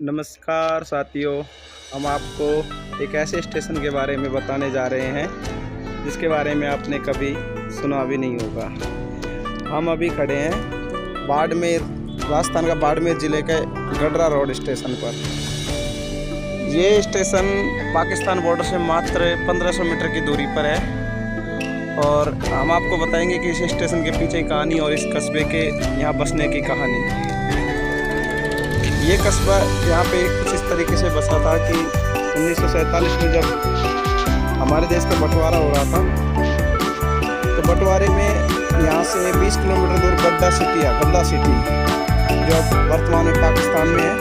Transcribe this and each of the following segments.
नमस्कार साथियों, हम आपको एक ऐसे स्टेशन के बारे में बताने जा रहे हैं जिसके बारे में आपने कभी सुना भी नहीं होगा। हम अभी खड़े हैं बाड़मेर, राजस्थान का बाड़मेर ज़िले के गडरा रोड स्टेशन पर। ये स्टेशन पाकिस्तान बॉर्डर से मात्र 1500 मीटर की दूरी पर है और हम आपको बताएंगे कि इस स्टेशन के पीछे की कहानी और इस कस्बे के यहाँ बसने की कहानी। ये कस्बा यहाँ पे कुछ इस तरीके से बसा था कि 1947 में जब हमारे देश का बंटवारा हो रहा था तो बंटवारे में यहाँ से 20 किलोमीटर दूर गड्डा सिटी जो वर्तमान में पाकिस्तान में है,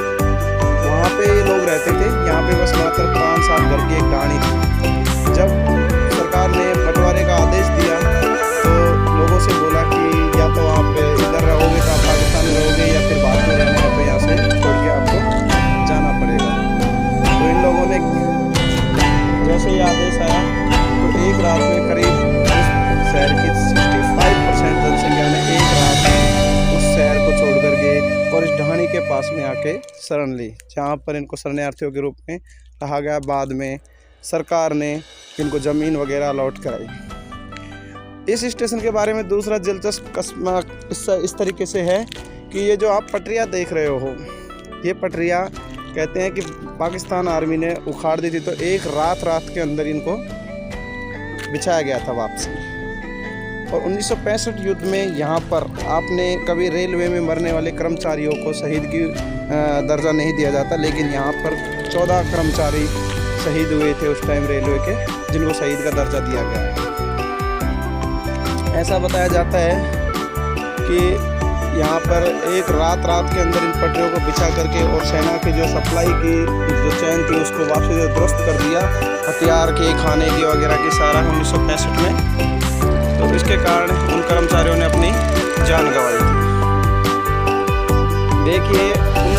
वहाँ पे ये लोग रहते थे। यहाँ पे बस मात्र 5-7 घर की एक कहानी थी। जब सरकार ने बंटवारे का आदेश दिया तो लोगों से बोला कि या तो आप इधर रहोगे तो आप पाकिस्तान में रहोगे या फिर बाद में रहना है, तो यहाँ से छोड़ के आपको जाना पड़ेगा। तो इन लोगों ने जैसे ही आदेश आया तो एक रात में करीब उस शहर की 65% जनसंख्या ने एक रात में उस शहर को छोड़ कर गए और इस ढाणी के पास में आके शरण ली, जहाँ पर इनको शरणार्थियों के रूप में रहा गया। बाद में सरकार ने इनको ज़मीन वगैरह अलॉट कराई। इस स्टेशन के बारे में दूसरा दिलचस्प कस्बा इस तरीके से है कि ये जो आप पटरियाँ देख रहे हो, ये पटरियाँ कहते हैं कि पाकिस्तान आर्मी ने उखाड़ दी थी, तो एक रात के अंदर इनको बिछाया गया था वापसी। और 1965 युद्ध में यहाँ पर आपने कभी रेलवे में मरने वाले कर्मचारियों को शहीद की दर्जा नहीं दिया जाता, लेकिन यहाँ पर 14 कर्मचारी शहीद हुए थे उस टाइम रेलवे के, जिनको शहीद का दर्जा दिया गया है। ऐसा बताया जाता है कि यहाँ पर एक रात के अंदर इन पटरियों को बिछा करके और सेना की जो सप्लाई की जो चैन थी उसको वापस दुरुस्त कर दिया, हथियार के, खाने की वगैरह की सारा 1965 में। तो इसके कारण उन कर्मचारियों ने अपनी जान गंवाई थी। देखिए, उन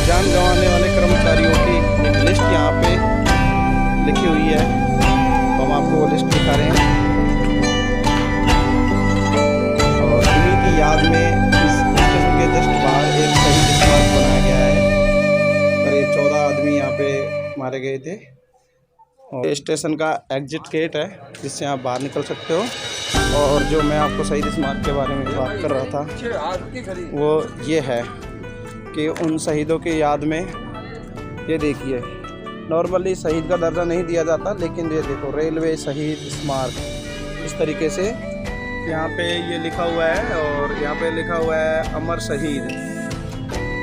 जान गंवाने वाले कर्मचारियों की एक लिस्ट यहाँ पे लिखी हुई है, तो हम आपको वो लिस्ट दिखा रहे हैं। और इन्हीं की याद में इस स्टेशन के जस्ट बाहर एक शहीद स्मारक बनाया गया है। करीब 14 आदमी यहाँ पे मारे गए थे। और स्टेशन का एग्जिट गेट है जिससे आप बाहर निकल सकते हो। और जो मैं आपको शहीद स्मारक के बारे में बात कर रहा था वो ये है कि उन शहीदों की याद में, ये देखिए, नॉर्मली शहीद का दर्जा नहीं दिया जाता, लेकिन ये देखो रेलवे शहीद स्मारक इस तरीके से यहाँ पे ये लिखा हुआ है। और यहाँ पे लिखा हुआ है अमर शहीद।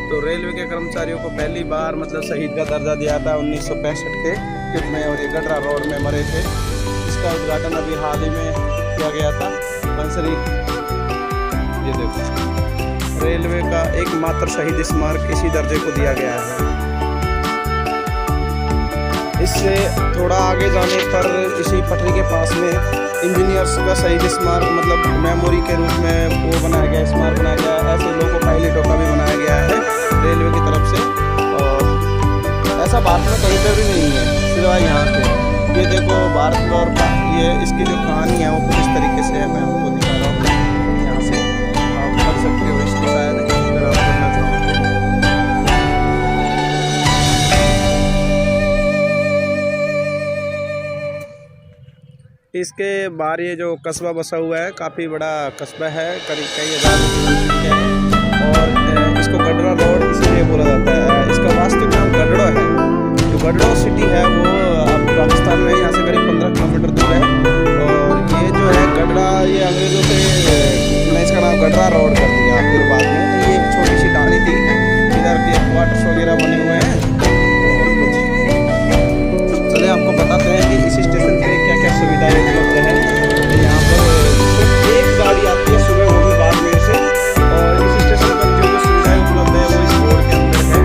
तो रेलवे के कर्मचारियों को पहली बार मतलब शहीद का दर्जा दिया था 1965 के युद्ध में, और ये गडरा रोड में मरे थे। इसका उद्घाटन अभी हाल ही में किया गया था बंसरी। ये देखो, रेलवे का एकमात्र शहीद स्मारक इसी दर्जे को दिया गया है। इससे थोड़ा आगे जाने पर इसी पटरी के पास में इंजीनियर्स का शहीद स्मारक मतलब मेमोरी के रूप में वो बनाया गया, स्मारक बनाया गया। ऐसे लोगों पायलटों का भी बनाया गया है रेलवे की तरफ से, और ऐसा भारत में कहीं पर भी नहीं है सिवाय यहाँ के। ये देखो भारत और ये इसकी जो कहानी है वो कुछ इस तरीके से है। मैं आपको दिखा रहा हूँ, यहाँ से आप पढ़ सकते हो इसको, शायद अगर आप पढ़ना चाहो तो। इसके बाहर ये जो कस्बा बसा हुआ है, काफ़ी बड़ा कस्बा है, करीब कई हज़ार जनसंख्या है। और इसको गडरा रोड इसीलिए बोला जाता है। इसका वास्तविक नाम गडड़ा है। जो गडड़ा सिटी है वो पाकिस्तान में यहाँ से करीब 15 किलोमीटर दूर है। और ये जो है गडरा, ये अंग्रेज़ों से ने इसका नाम गडरा रोड कर दिया फिर बाद में। ये एक छोटी सी ढाणी थी, इधर के क्वार्टर्स वगैरह बने हुए हैं। चलिए आपको बताते हैं कि इस स्टेशन पे क्या क्या सुविधाएं उपलब्ध है। यहाँ पर सिर्फ एक गाड़ी आती है सुबह, वो भी बाड़मेर से। और इस स्टेशन पर जो सुविधाएं उपलब्ध है वो इस बोर्ड के अंदर है।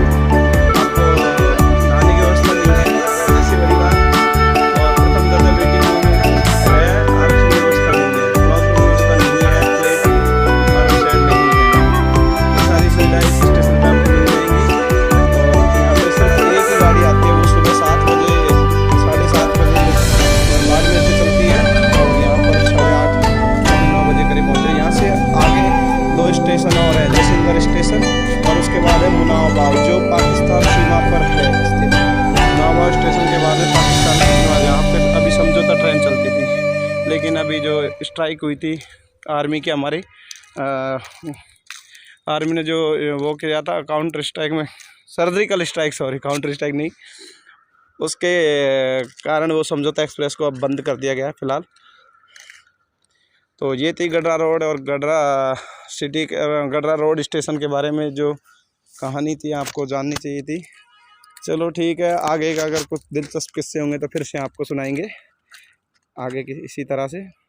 स्टेशन के बाद में पाकिस्तान में यहाँ पे अभी समझौता ट्रेन चलती थी, लेकिन अभी जो स्ट्राइक हुई थी आर्मी की, हमारी आर्मी ने जो वो किया था काउंटर स्ट्राइक में, surgical strike, sorry counter strike नहीं, उसके कारण वो समझौता एक्सप्रेस को अब बंद कर दिया गया है फ़िलहाल। तो ये थी गडरा रोड और गडरा रोड स्टेशन के बारे में जो कहानी थी, आपको जाननी चाहिए थी। चलो ठीक है, आगे का अगर कुछ दिलचस्प किस्से होंगे तो फिर से आपको सुनाएंगे आगे की इसी तरह से।